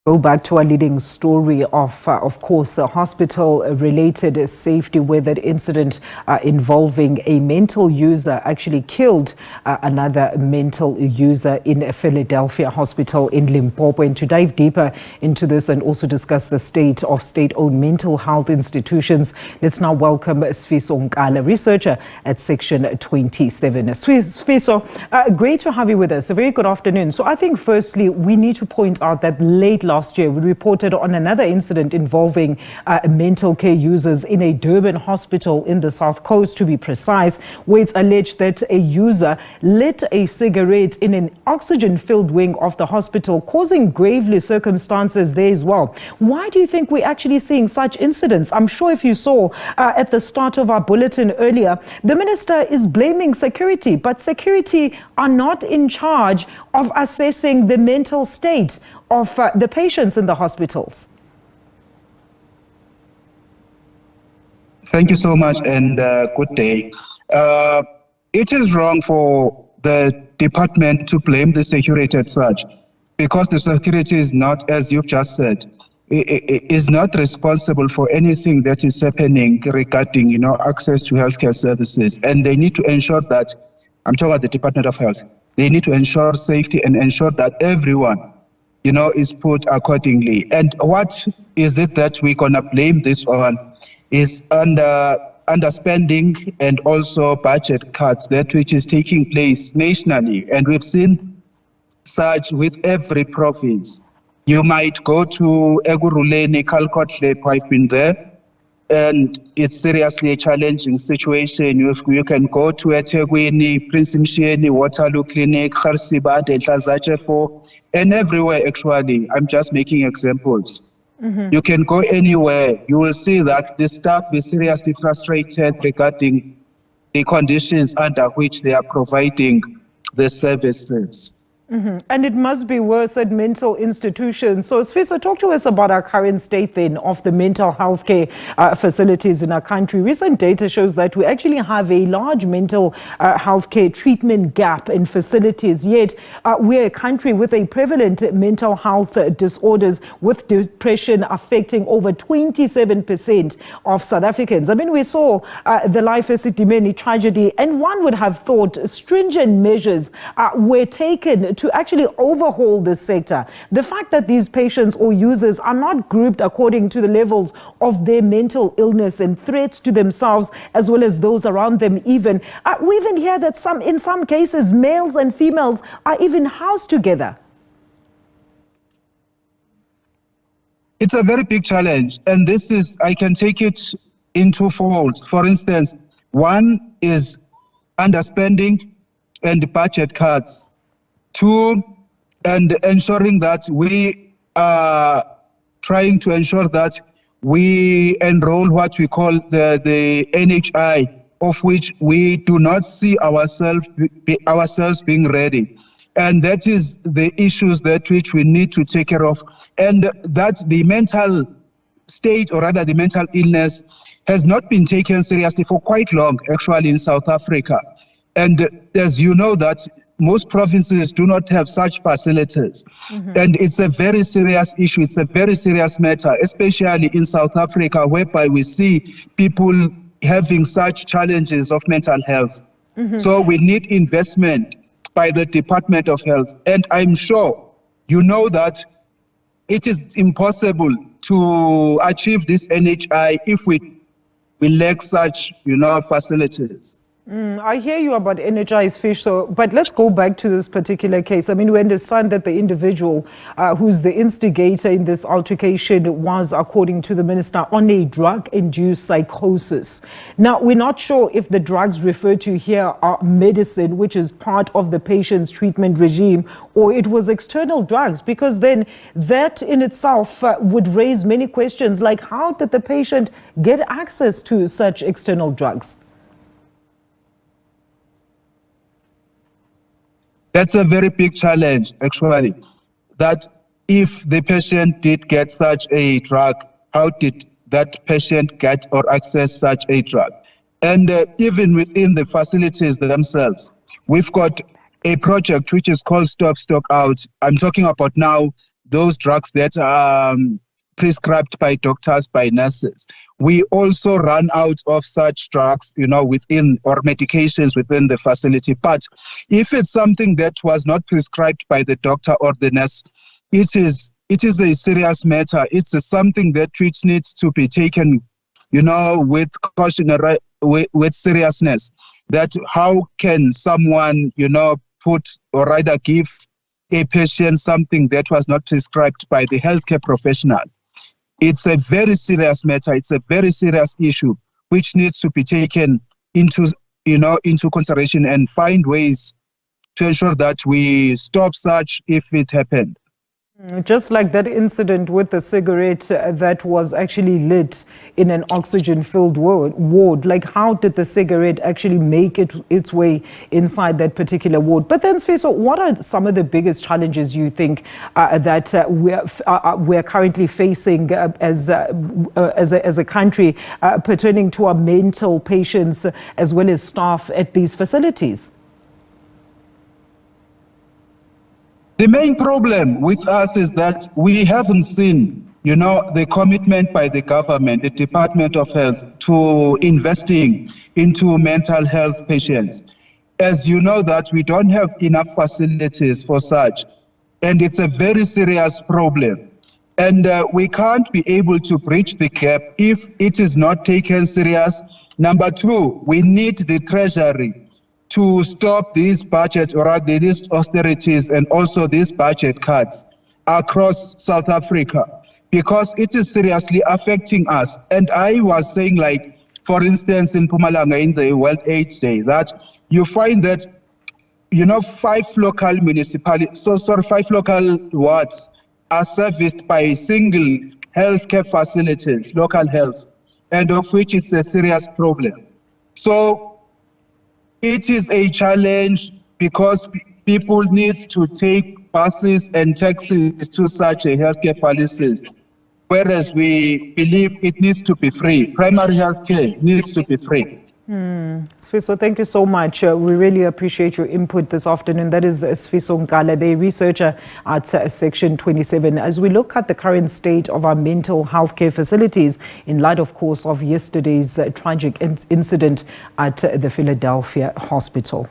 Go back to our leading story of course, hospital-related safety, where that incident involving a mental user actually killed another mental user in a Philadelphia hospital in Limpopo. And to dive deeper into this and also discuss the state of state-owned mental health institutions, let's now welcome Sifiso Nkala, researcher at Section 27. Sifiso, great to have you with us. A very good afternoon. So I think firstly, we need to point out that late last year, we reported on another incident involving mental care users in a Durban hospital in the South Coast, to be precise, where it's alleged that a user lit a cigarette in an oxygen-filled wing of the hospital, causing gravely circumstances there as well. Why do you think we're actually seeing such incidents? I'm sure if you saw at the start of our bulletin earlier, the minister is blaming security, but security are not in charge of assessing the mental state of the patients in the hospitals. Thank you so much, and good day. It is wrong for the department to blame the security as such, because the security is not, as you've just said, is not responsible for anything that is happening regarding, access to healthcare services. And they need to ensure that, I'm talking about the Department of Health, they need to ensure safety and ensure that everyone is put accordingly. And what is it that we're going to blame this on is underspending and also budget cuts, that which is taking place nationally. And we've seen such with every province. You might go to Eguruleni, Kalkotle, I've been there, and it's seriously a challenging situation. You can go to eThekwini, Prince Mshini, Waterloo Clinic, Kharsibade, Hlazachefo, and everywhere actually. I'm just making examples. Mm-hmm. You can go anywhere. You will see that the staff is seriously frustrated regarding the conditions under which they are providing the services. Mm-hmm. And it must be worse at mental institutions. So, Sifiso, talk to us about our current state then of the mental health care facilities in our country. Recent data shows that we actually have a large mental health care treatment gap in facilities, yet we're a country with a prevalent mental health disorders, with depression affecting over 27% of South Africans. I mean, we saw the Life Esidimeni tragedy, and one would have thought stringent measures were taken to actually overhaul this sector. The fact that these patients or users are not grouped according to the levels of their mental illness and threats to themselves as well as those around them even. We even hear that in some cases, males and females are even housed together. It's a very big challenge, and this is, I can take it in two folds. For instance, one is underspending and budget cuts. Two, and ensuring that we are trying to ensure that we enroll what we call the NHI, of which we do not see ourselves being ready. And that is the issues that which we need to take care of. And that the mental state, or rather the mental illness, has not been taken seriously for quite long, actually, in South Africa. And as you know, that most provinces do not have such facilities. Mm-hmm. And it's a very serious issue. It's a very serious matter, especially in South Africa, whereby we see people having such challenges of mental health. Mm-hmm. So we need investment by the Department of Health. And I'm sure you know that it is impossible to achieve this NHI if we lack such, facilities. I hear you about energized fish, but let's go back to this particular case. I mean, we understand that the individual who's the instigator in this altercation was, according to the minister, on a drug-induced psychosis. Now, we're not sure if the drugs referred to here are medicine, which is part of the patient's treatment regime, or it was external drugs, because then that in itself would raise many questions, like how did the patient get access to such external drugs? That's a very big challenge, actually, that if the patient did get such a drug, how did that patient get or access such a drug? And even within the facilities themselves, we've got a project which is called Stop Stock Out. I'm talking about now those drugs that are prescribed by doctors, by nurses. We also run out of such drugs, within, or medications within the facility. But if it's something that was not prescribed by the doctor or the nurse, it is a serious matter. It's something that which needs to be taken, with caution, with seriousness. That how can someone, put or rather give a patient something that was not prescribed by the healthcare professional? It's a very serious matter. It's a very serious issue which needs to be taken into consideration and find ways to ensure that we stop such if it happened. Just like that incident with the cigarette that was actually lit in an oxygen-filled ward, like how did the cigarette actually make its way inside that particular ward? But then, Sifiso, what are some of the biggest challenges you think that we're currently facing as a country pertaining to our mental patients as well as staff at these facilities? The main problem with us is that we haven't seen, the commitment by the government, the Department of Health, to investing into mental health patients. As you know that we don't have enough facilities for such, and it's a very serious problem. And we can't be able to bridge the gap if it is not taken serious. Number two, we need the Treasury to stop these budget or these austerities and also these budget cuts across South Africa, because it is seriously affecting us. And I was saying, like, for instance, in Mpumalanga in the World AIDS Day, that you find that, 5 local wards are serviced by single healthcare facilities, local health, and of which is a serious problem. So it is a challenge because people need to take buses and taxis to such a healthcare facilities, whereas we believe it needs to be free. Primary healthcare needs to be free. Sifiso, thank you so much. We really appreciate your input this afternoon. That is Sifiso Nkala, the researcher at Section 27. As we look at the current state of our mental health care facilities, in light, of course, of yesterday's tragic incident at the Philadelphia hospital.